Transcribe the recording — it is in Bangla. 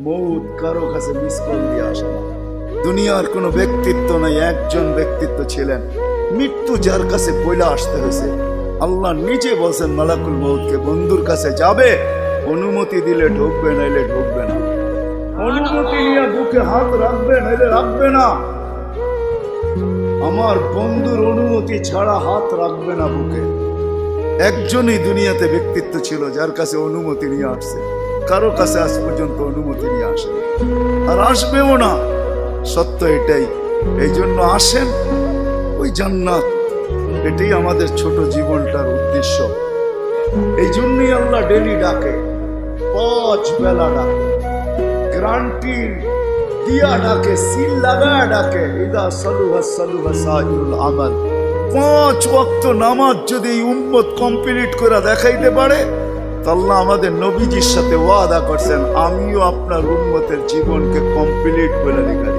মৌত কারো কাছে মিস কল দিয়ে আসে না। দুনিয়ার কোনো ব্যক্তিত্ব নাই, একজন ব্যক্তিত্ব ছিলেন, মৃত্যু যার কাছে পয়লা আসতে হয়েছে। আল্লাহ নিজে বলছেন মালাকুল মৌতকে, বন্ধুর কাছে যাবে, অনুমতি দিলে ঢুকবে, নাইলে ঢুকবে না। অনুমতি নিয়ে বুকে হাত রাখবে, নাইলে রাখবে না। আমার বন্ধুর অনুমতি ছাড়া হাত রাখবে না বুকে। একজনই দুনিয়াতে ব্যক্তিত্ব ছিল যার কাছে অনুমতি নিয়ে আসছে, কারো কাছে আজ পর্যন্ত অনুমতি নিয়ে আসে আর আসবেও না। সত্য এটাই। এই জন্য আসেন, ওই জান্নাত, এটাই আমাদের ছোট জীবনটার উদ্দেশ্য। এই জন্যই আল্লাহ ডেলি ডাকে, 5 বেলা ডাকে, গ্যারান্টি দিয়া ডাকে, সিল লাগা ডাকে। ইদা সালুহা সালুহা সাইরুল আমাল। 5 ওয়াক্ত নামাজ যদি এই উম্মত কমপ্লিট করে দেখাইতে পারে, আল্লাহ আমাদের নবীজির সাথে ওয়াদা করছেন, আমিও আপনার উম্মতের জীবনকে কমপ্লিট করে দেখাই।